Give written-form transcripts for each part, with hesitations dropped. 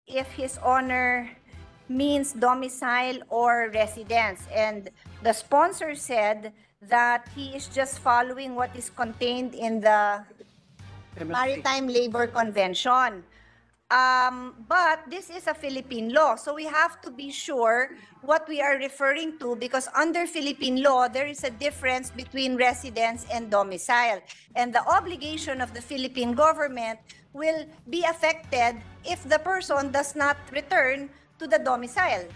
if His Honor means domicile or residence. And the sponsor said that he is just following what is contained in the Maritime Labor Convention. But this is a Philippine law, so we have to be sure what we are referring to, because under Philippine law, there is a difference between residence and domicile. And the obligation of the Philippine government will be affected if the person does not return to the domicile.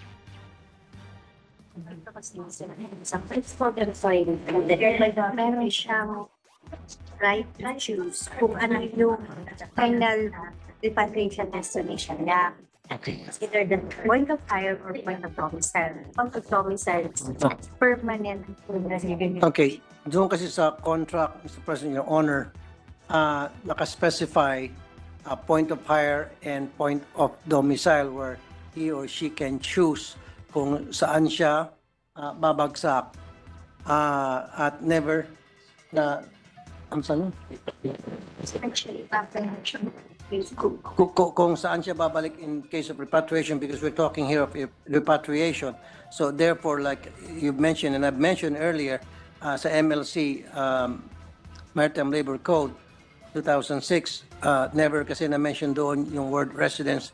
Meron siyang right to choose kung ano yung final repatriation destination niya. Okay. It's either the point of hire or point of domicile. Point of domicile is permanent. Okay, doon kasi sa contract, Mr. President, Your Honor, nakaspecify point of hire and point of domicile where he or she can choose kung saan siya babagsak at never na ang saan? Actually, Kung saan siya babalik in case of repatriation, because we're talking here of repatriation. So therefore, like you mentioned and I've mentioned earlier, sa MLC, Maritime Labor Code 2006, never kasi na-mention doon yung word residence.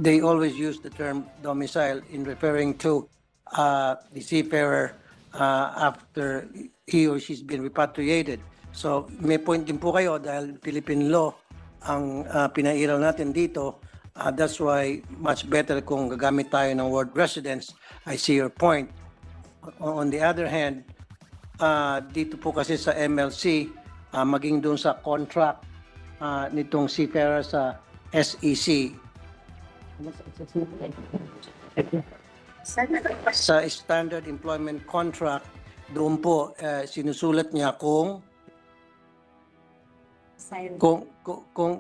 They always use the term domicile in referring to the seafarer after he or she's been repatriated. So may point din po kayo dahil Philippine law ang pinairal natin dito. That's why much better kung gagamit tayo ng word residence. I see your point. On the other hand, dito po kasi sa MLC, maging doon sa contract nitong seafarer sa SEC, sa Standard Employment Contract, doon po sinusulat niya kung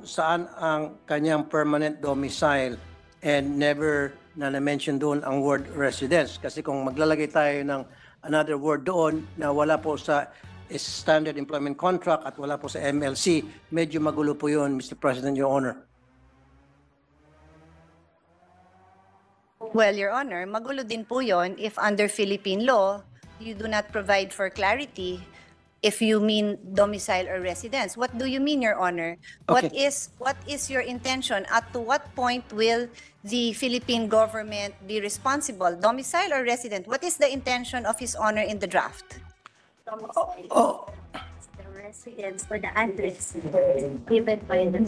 saan ang kanyang permanent domicile, and never na-mention doon ang word residence. Kasi kung maglalagay tayo ng another word doon na wala po sa Standard Employment Contract at wala po sa MLC, medyo magulo po yun, Mr. President, Your Honor. Well, Your Honor, magulo din po yon if under Philippine law, you do not provide for clarity if you mean domicile or residence. What do you mean, Your Honor? Okay. What is your intention? At to what point will the Philippine government be responsible, domicile or resident? What is the intention of His Honor in the draft? Oh, the residence or the address given by the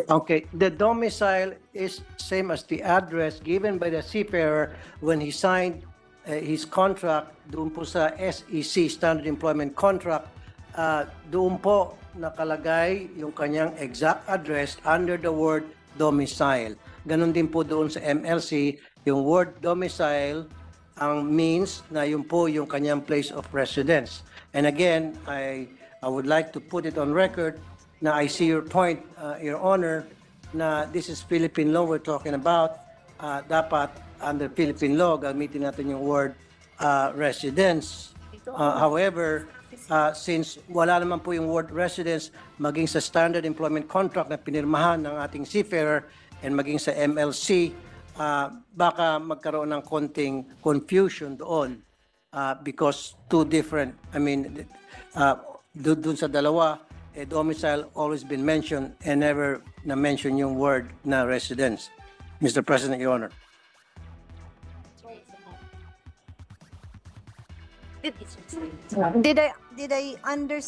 okay, the domicile is same as the address given by the seafarer when he signed his contract doon po sa SEC, Standard Employment Contract. Doon po nakalagay yung kanyang exact address under the word domicile. Ganon din po doon sa MLC, yung word domicile ang means na yun po yung kanyang place of residence. And again, I would like to put it on record na I see your point, Your Honor, na this is Philippine law we're talking about. Dapat under Philippine law, gamitin natin yung word residence. However, since wala naman po yung word residence, maging sa Standard Employment Contract na pinirmahan ng ating seafarer and maging sa MLC, baka magkaroon ng konting confusion doon because two different, I mean, dun sa dalawa, domicile always been mentioned and never na-mention yung word na residence. Mr. President, Your Honor.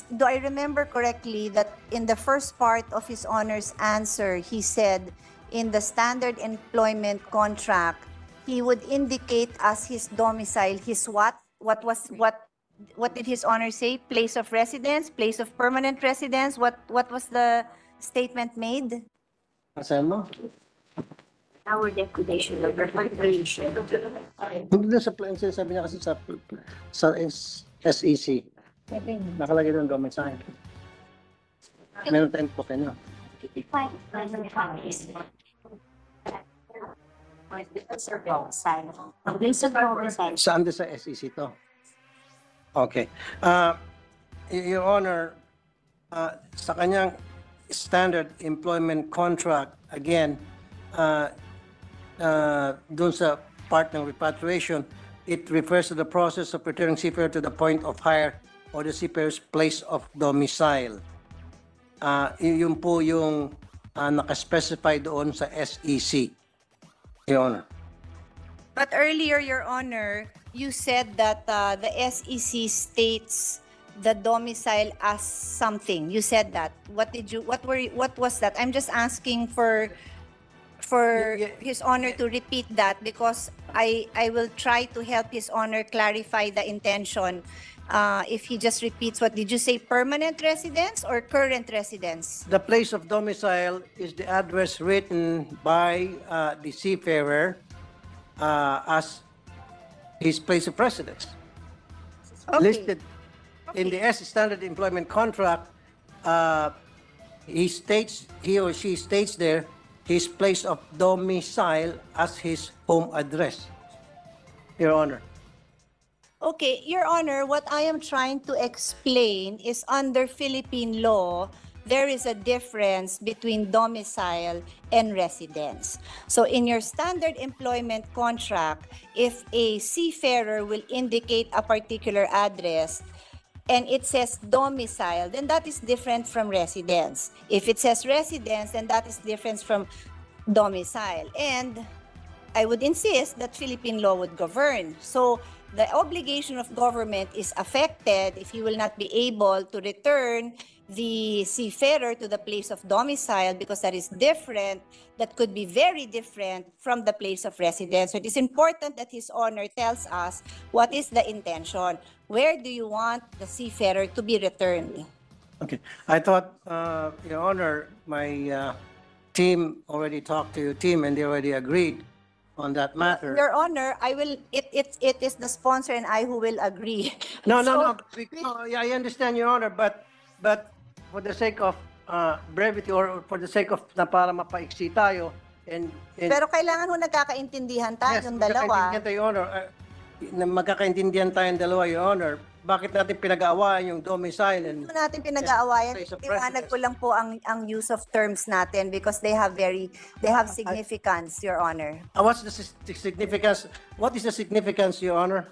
Do I remember correctly that in the first part of His Honor's answer, he said in the Standard Employment Contract, he would indicate as his domicile his what? What did His Honor say? Place of residence, place of permanent residence? What was the statement made? Saan mo? our declaration of repatriation. Hindi na sa plan, sabi niya kasi sa SEC. Nakalagay doon domicile. Meron tayong token na. Saan din sa SEC to? Okay. Your Honor, sa kanyang standard employment contract, again, dun sa part ng repatriation, it refers to the process of returning seafarer to the point of hire or the seafarer's place of domicile. Yun po yung nakaspecify doon sa SEC, Your Honor. But earlier, Your Honor, you said that the SEC states the domicile as something. You said that. What was that? I'm just asking for His Honor to repeat that, because I will try to help His Honor clarify the intention. If he just repeats, what did you say, permanent residence or current residence? The place of domicile is the address written by the seafarer as his place of residence. Okay. Listed in the standard employment contract, he or she states there his place of domicile as his home address, Your Honor. Okay, Your Honor, what I am trying to explain is under Philippine law, there is a difference between domicile and residence. So in your standard employment contract, if a seafarer will indicate a particular address and it says domicile, then that is different from residence. If it says residence, then that is different from domicile. And I would insist that Philippine law would govern. So the obligation of government is affected if he will not be able to return the seafarer to the place of domicile, because that is different, that could be very different from the place of residence. So it is important that His Honor tells us what is the intention. Where do you want the seafarer to be returned? Okay. I thought, Your Honor, my team already talked to your team and they already agreed on that matter. Your Honor, it is the sponsor and I who will agree. No, yeah, I understand, Your Honor, but for the sake of brevity or for the sake of na para mapaiksi tayo and Pero kailangan ho nagkakaintindihan tayong dalawa. magkakaintindihan tayo, Your Honor. Magkakaintindihan tayong dalawa, Your Honor. Bakit natin pinag-aawayan yung domicile and Ito natin pinag-aawayan. place of Iwanag residence? ko lang po ang use of terms natin because they have significance, Your Honor. What's the significance? What is the significance, Your Honor?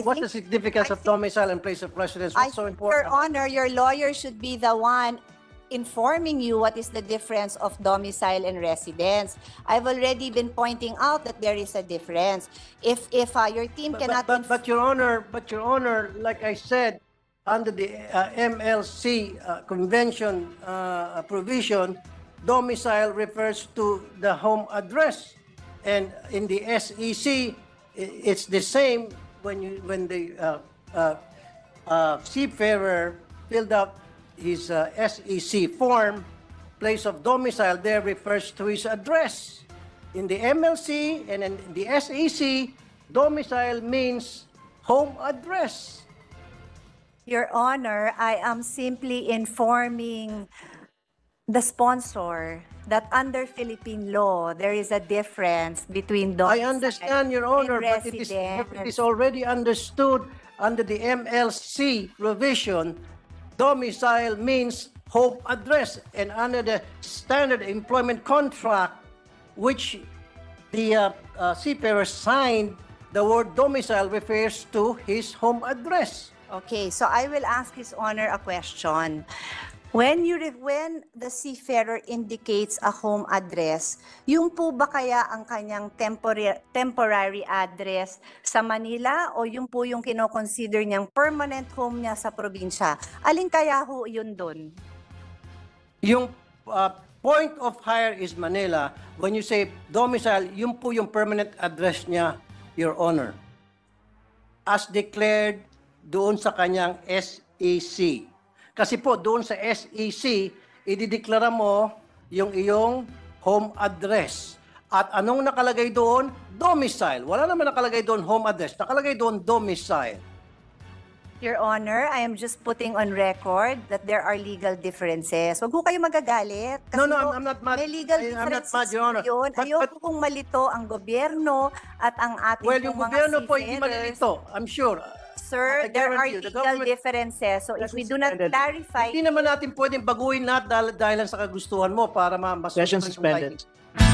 What's the significance of domicile and place of residence? I What's so think, Your important? Honor, your lawyer should be the one informing you what is the difference of domicile and residence. I've already been pointing out that there is a difference. If your team cannot But Your Honor, like I said, under the MLC convention provision, domicile refers to the home address, and in the SEC, it's the same when the seafarer filled out his SEC form, place of domicile there refers to his address. In the MLC and in the SEC, domicile means home address. Your Honor, I am simply informing the sponsor that under Philippine law, there is a difference between domicile I understand, Your Honor, and but it residence. is already understood under the MLC provision, domicile means home address, and under the standard employment contract, which the seafarer signed, the word domicile refers to his home address. Okay, so I will ask His Honor a question. When the seafarer indicates a home address, yung po ba kaya ang kanyang temporary address sa Manila o yung po yung kino-consider niyang permanent home niya sa probinsya? Alin kaya ho yun doon? Yung point of hire is Manila. When you say domicile, yun po yung permanent address niya, Your Honor. As declared doon sa kanyang SEC. Kasi po doon sa SEC, idideklara mo yung iyong home address. At anong nakalagay doon? Domicile. Wala naman nakalagay doon home address. Nakalagay doon domicile. Your Honor, I am just putting on record that there are legal differences. Huwag ho kayo magagalit. Kasi No, po, I'm not mad. may legal I'm not differences mad, Your Honor. yun. But- Ayoko pong malito ang gobyerno at ang ating Well, yung pong mga gobyerno po hindi seafarers. malilito. I'm sure. sir, I there are guarantee you, the legal government- differences. So if we do not suspended. clarify, Hindi naman natin pwedeng baguhin lahat dahil sa kagustuhan mo para Session masusunod yung suspended. lighting.